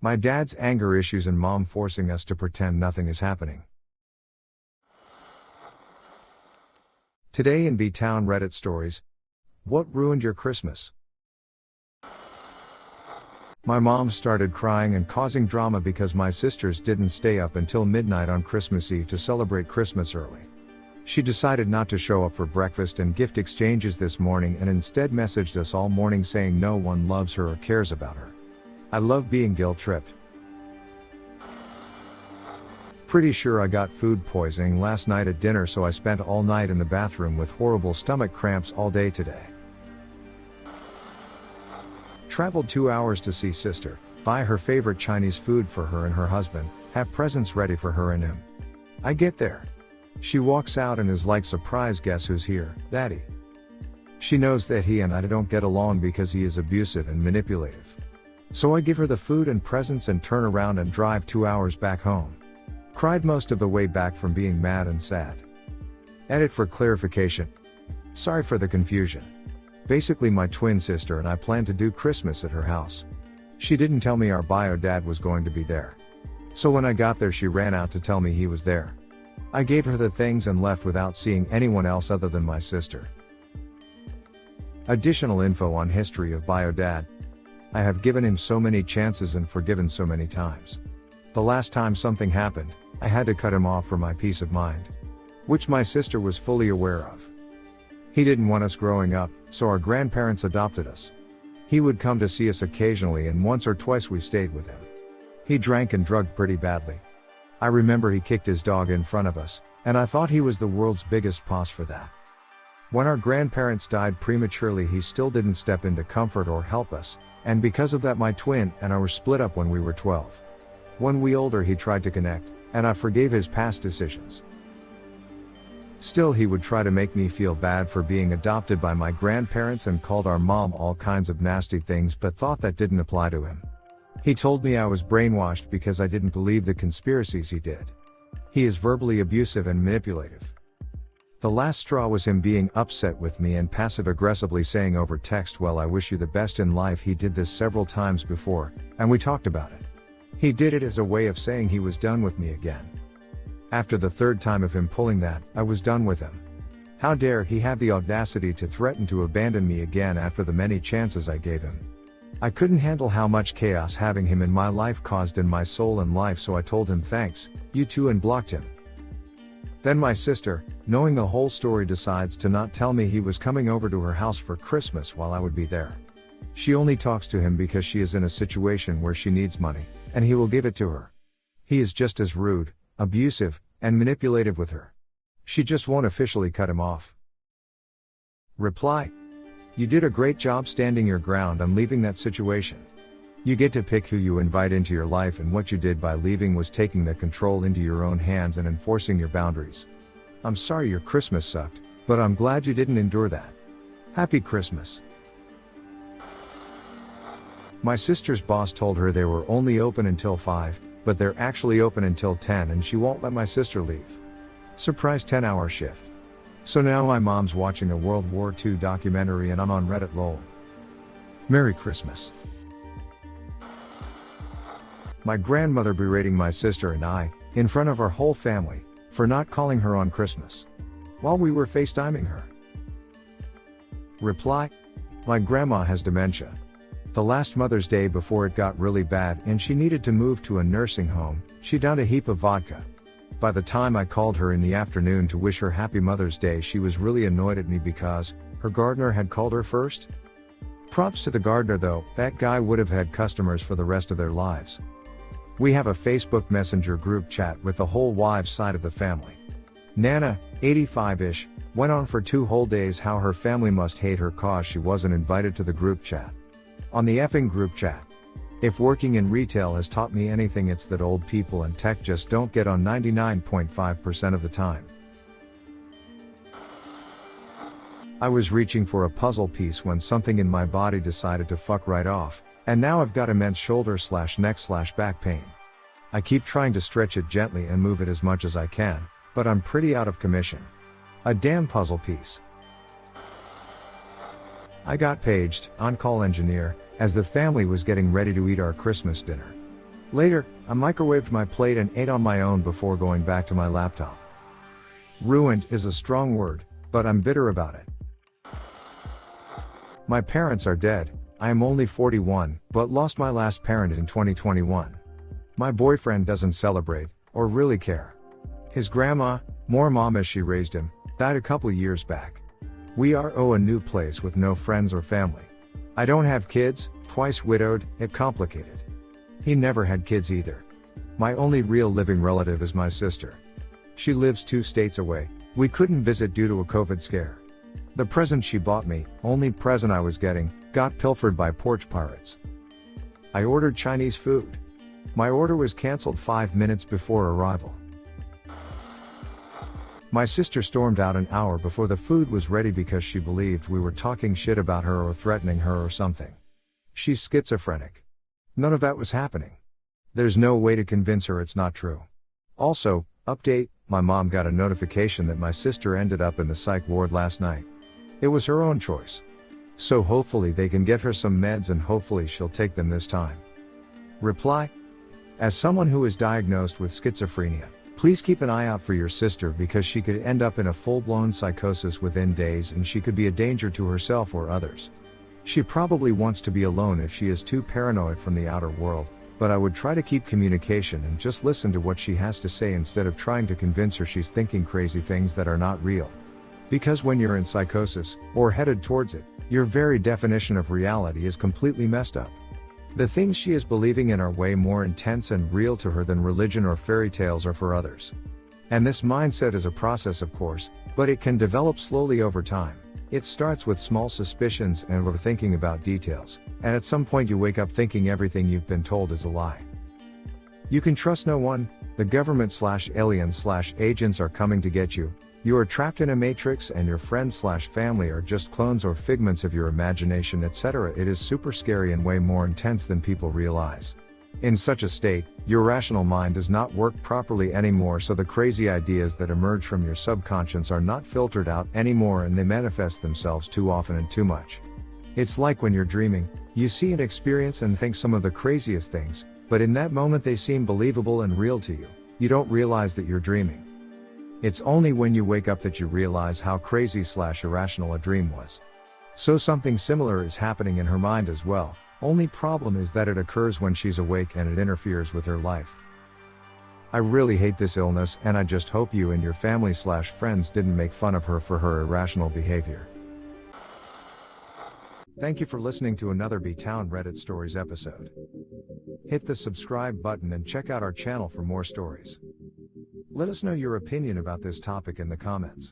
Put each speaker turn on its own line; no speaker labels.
My dad's anger issues and mom forcing us to pretend nothing is happening. Today in B-Town Reddit stories. What ruined your Christmas? My mom started crying and causing drama because my sisters didn't stay up until midnight on Christmas Eve to celebrate Christmas early. She decided not to show up for breakfast and gift exchanges this morning and instead messaged us all morning saying no one loves her or cares about her. I love being guilt-tripped. Pretty sure I got food poisoning last night at dinner, so I spent all night in the bathroom with horrible stomach cramps all day today. Traveled 2 hours to see sister, buy her favorite Chinese food for her and her husband, have presents ready for her and him. I get there. She walks out and is like, surprise, guess who's here, Daddy. She knows that he and I don't get along because he is abusive and manipulative. So I give her the food and presents and turn around and drive 2 hours back home. Cried most of the way back from being mad and sad. Edit for clarification. Sorry for the confusion. Basically my twin sister and I planned to do Christmas at her house. She didn't tell me our bio dad was going to be there. So when I got there she ran out to tell me he was there. I gave her the things and left without seeing anyone else other than my sister. Additional info on history of bio dad. I have given him so many chances and forgiven so many times. The last time something happened, I had to cut him off for my peace of mind. Which my sister was fully aware of. He didn't want us growing up, so our grandparents adopted us. He would come to see us occasionally and once or twice we stayed with him. He drank and drugged pretty badly. I remember he kicked his dog in front of us, and I thought he was the world's biggest boss for that. When our grandparents died prematurely he still didn't step in to comfort or help us, and because of that my twin and I were split up when we were 12. When we older he tried to connect, and I forgave his past decisions. Still he would try to make me feel bad for being adopted by my grandparents and called our mom all kinds of nasty things but thought that didn't apply to him. He told me I was brainwashed because I didn't believe the conspiracies he did. He is verbally abusive and manipulative. The last straw was him being upset with me and passive-aggressively saying over text, well, I wish you the best in life. He did this several times before, and we talked about it. He did it as a way of saying he was done with me again. After the third time of him pulling that, I was done with him. How dare he have the audacity to threaten to abandon me again after the many chances I gave him. I couldn't handle how much chaos having him in my life caused in my soul and life, so I told him thanks, you too, and blocked him. Then my sister, knowing the whole story, decides to not tell me he was coming over to her house for Christmas while I would be there. She only talks to him because she is in a situation where she needs money, and he will give it to her. He is just as rude, abusive, and manipulative with her. She just won't officially cut him off. Reply. You did a great job standing your ground and leaving that situation. You get to pick who you invite into your life, and what you did by leaving was taking the control into your own hands and enforcing your boundaries. I'm sorry your Christmas sucked, but I'm glad you didn't endure that. Happy Christmas. My sister's boss told her they were only open until 5, but they're actually open until 10 and she won't let my sister leave. Surprise 10-hour shift. So now my mom's watching a World War II documentary and I'm on Reddit lol. Merry Christmas. My grandmother berating my sister and I, in front of our whole family, for not calling her on Christmas. While we were FaceTiming her. Reply. My grandma has dementia. The last Mother's Day before it got really bad and she needed to move to a nursing home, she downed a heap of vodka. By the time I called her in the afternoon to wish her happy Mother's Day, she was really annoyed at me because her gardener had called her first. Props to the gardener though, that guy would have had customers for the rest of their lives. We have a Facebook Messenger group chat with the whole wives' side of the family. Nana, 85-ish, went on for 2 whole days how her family must hate her cause she wasn't invited to the group chat. On the effing group chat. If working in retail has taught me anything, it's that old people and tech just don't get on 99.5% of the time. I was reaching for a puzzle piece when something in my body decided to fuck right off, and now I've got immense shoulder/neck/back pain. I keep trying to stretch it gently and move it as much as I can, but I'm pretty out of commission. A damn puzzle piece. I got paged, on-call engineer, as the family was getting ready to eat our Christmas dinner. Later, I microwaved my plate and ate on my own before going back to my laptop. Ruined is a strong word, but I'm bitter about it. My parents are dead. I am only 41, but lost my last parent in 2021. My boyfriend doesn't celebrate, or really care. His grandma, more mom as she raised him, died a couple years back. We are a new place with no friends or family. I don't have kids, twice widowed, it complicated. He never had kids either. My only real living relative is my sister. She lives 2 states away. We couldn't visit due to a COVID scare. The present she bought me, only present I was getting, got pilfered by porch pirates. I ordered Chinese food. My order was cancelled 5 minutes before arrival. My sister stormed out an hour before the food was ready because she believed we were talking shit about her or threatening her or something. She's schizophrenic. None of that was happening. There's no way to convince her it's not true. Also, update, my mom got a notification that my sister ended up in the psych ward last night. It was her own choice. So hopefully they can get her some meds and hopefully she'll take them this time. Reply? As someone who is diagnosed with schizophrenia, please keep an eye out for your sister because she could end up in a full-blown psychosis within days and she could be a danger to herself or others. She probably wants to be alone if she is too paranoid from the outer world, but I would try to keep communication and just listen to what she has to say instead of trying to convince her she's thinking crazy things that are not real. Because when you're in psychosis, or headed towards it, your very definition of reality is completely messed up. The things she is believing in are way more intense and real to her than religion or fairy tales are for others. And this mindset is a process, of course, but it can develop slowly over time. It starts with small suspicions and overthinking about details, and at some point you wake up thinking everything you've been told is a lie. You can trust no one, the government/aliens/agents are coming to get you, you are trapped in a matrix and your friends/family are just clones or figments of your imagination, etc. It is super scary and way more intense than people realize. In such a state, your rational mind does not work properly anymore, so the crazy ideas that emerge from your subconscious are not filtered out anymore and they manifest themselves too often and too much. It's like when you're dreaming, you see and experience and think some of the craziest things, but in that moment they seem believable and real to you. You don't realize that you're dreaming. It's only when you wake up that you realize how crazy/irrational a dream was. So something similar is happening in her mind as well, only problem is that it occurs when she's awake and it interferes with her life. I really hate this illness and I just hope you and your family/friends didn't make fun of her for her irrational behavior. Thank you for listening to another B-Town Reddit Stories episode. Hit the subscribe button and check out our channel for more stories. Let us know your opinion about this topic in the comments.